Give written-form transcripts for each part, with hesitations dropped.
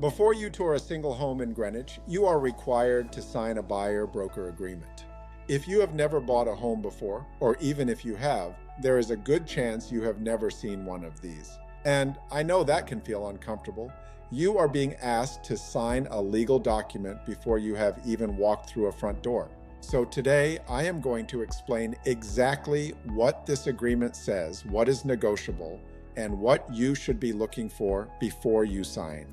Before you tour a single home in Greenwich, you are required to sign a buyer-broker agreement. If you have never bought a home before, or even if you have, there is a good chance you have never seen one of these. And I know that can feel uncomfortable. You are being asked to sign a legal document before you have even walked through a front door. So today, I am going to explain exactly what this agreement says, what is negotiable, and what you should be looking for before you sign.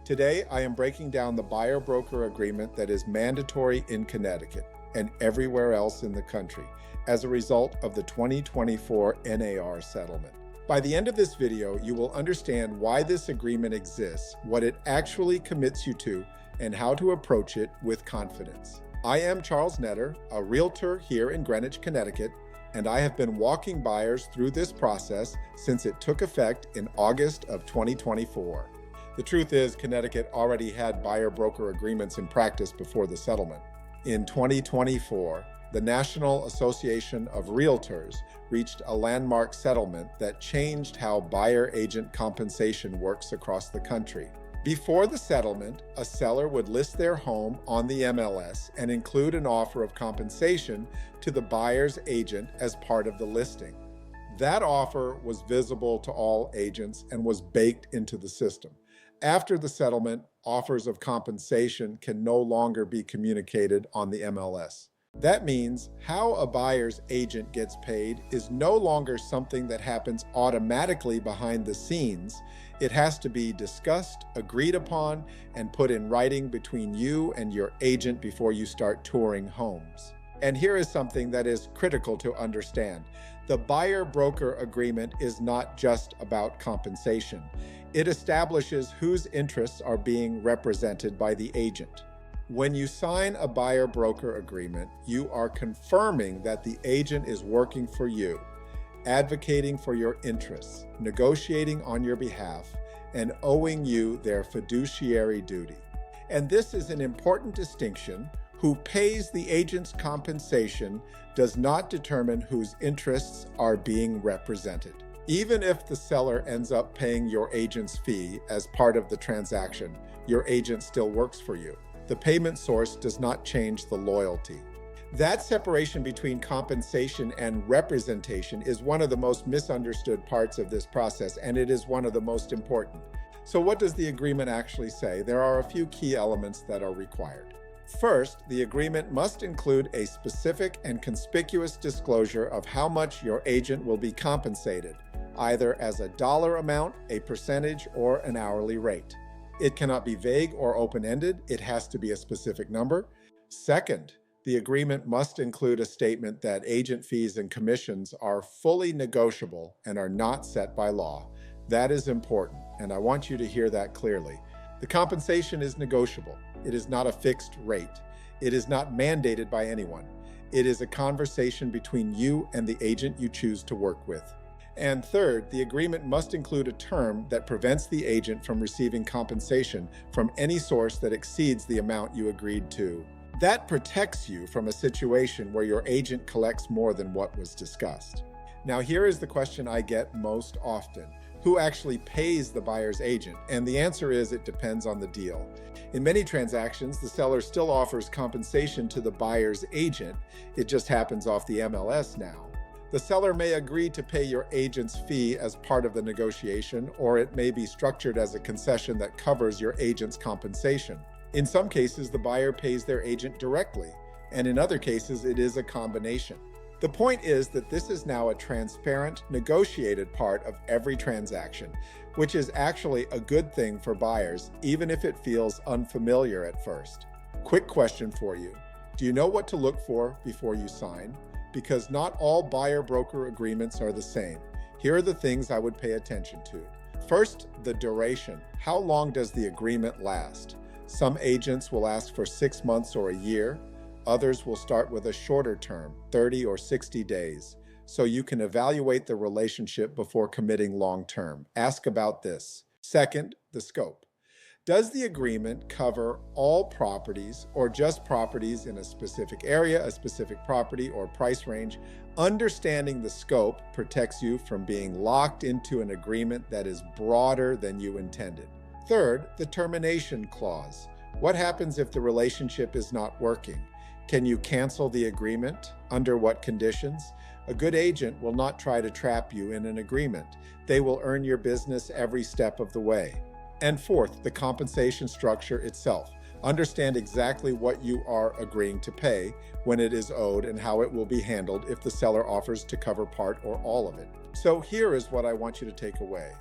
Today, I am breaking down the buyer-broker agreement that is mandatory in Connecticut and everywhere else in the country as a result of the 2024 NAR Settlement. By the end of this video, you will understand why this agreement exists, what it actually commits you to, and how to approach it with confidence. I am Charles Nedder, a realtor here in Greenwich, Connecticut, and I have been walking buyers through this process since it took effect in August of 2024. The truth is, Connecticut already had buyer-broker agreements in practice before the settlement. In 2024, the National Association of Realtors reached a landmark settlement that changed how buyer-agent compensation works across the country. Before the settlement, a seller would list their home on the MLS and include an offer of compensation to the buyer's agent as part of the listing. That offer was visible to all agents and was baked into the system. After the settlement, offers of compensation can no longer be communicated on the MLS. That means how a buyer's agent gets paid is no longer something that happens automatically behind the scenes. It has to be discussed, agreed upon, and put in writing between you and your agent before you start touring homes. And here is something that is critical to understand. The buyer-broker agreement is not just about compensation. It establishes whose interests are being represented by the agent. When you sign a buyer-broker agreement, you are confirming that the agent is working for you, advocating for your interests, negotiating on your behalf, and owing you their fiduciary duty. And this is an important distinction. Who pays the agent's compensation does not determine whose interests are being represented. Even if the seller ends up paying your agent's fee as part of the transaction, your agent still works for you. The payment source does not change the loyalty. That separation between compensation and representation is one of the most misunderstood parts of this process, and it is one of the most important. So what does the agreement actually say? There are a few key elements that are required. First, the agreement must include a specific and conspicuous disclosure of how much your agent will be compensated, either as a dollar amount, a percentage, or an hourly rate. It cannot be vague or open-ended. It has to be a specific number. Second, the agreement must include a statement that agent fees and commissions are fully negotiable and are not set by law. That is important, and I want you to hear that clearly. The compensation is negotiable. It is not a fixed rate. It is not mandated by anyone. It is a conversation between you and the agent you choose to work with. And third, the agreement must include a term that prevents the agent from receiving compensation from any source that exceeds the amount you agreed to. That protects you from a situation where your agent collects more than what was discussed. Now, here is the question I get most often. Who actually pays the buyer's agent? And the answer is it depends on the deal. In many transactions, the seller still offers compensation to the buyer's agent. It just happens off the MLS now. The seller may agree to pay your agent's fee as part of the negotiation, or it may be structured as a concession that covers your agent's compensation. In some cases, the buyer pays their agent directly, and in other cases, it is a combination. The point is that this is now a transparent, negotiated part of every transaction, which is actually a good thing for buyers, even if it feels unfamiliar at first. Quick question for you. Do you know what to look for before you sign? Because not all buyer-broker agreements are the same. Here are the things I would pay attention to. First, the duration. How long does the agreement last? Some agents will ask for 6 months or a year. Others will start with a shorter term, 30 or 60 days, so you can evaluate the relationship before committing long-term. Ask about this. Second, the scope. Does the agreement cover all properties or just properties in a specific area, a specific property, or price range? Understanding the scope protects you from being locked into an agreement that is broader than you intended. Third, the termination clause. What happens if the relationship is not working? Can you cancel the agreement? Under what conditions? A good agent will not try to trap you in an agreement. They will earn your business every step of the way. And fourth, the compensation structure itself. Understand exactly what you are agreeing to pay, when it is owed, and how it will be handled if the seller offers to cover part or all of it. So here is what I want you to take away.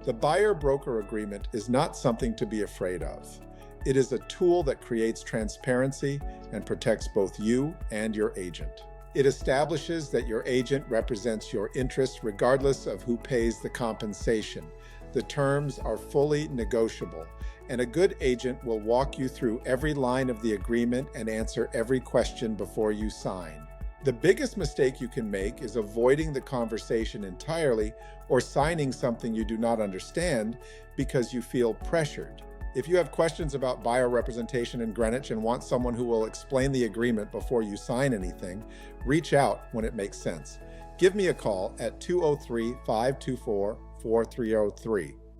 The buyer-broker agreement is not something to be afraid of. It is a tool that creates transparency and protects both you and your agent. It establishes that your agent represents your interests regardless of who pays the compensation. The terms are fully negotiable, and a good agent will walk you through every line of the agreement and answer every question before you sign. The biggest mistake you can make is avoiding the conversation entirely or signing something you do not understand because you feel pressured. If you have questions about buyer representation in Greenwich and want someone who will explain the agreement before you sign anything, reach out when it makes sense. Give me a call at 203-524-4303.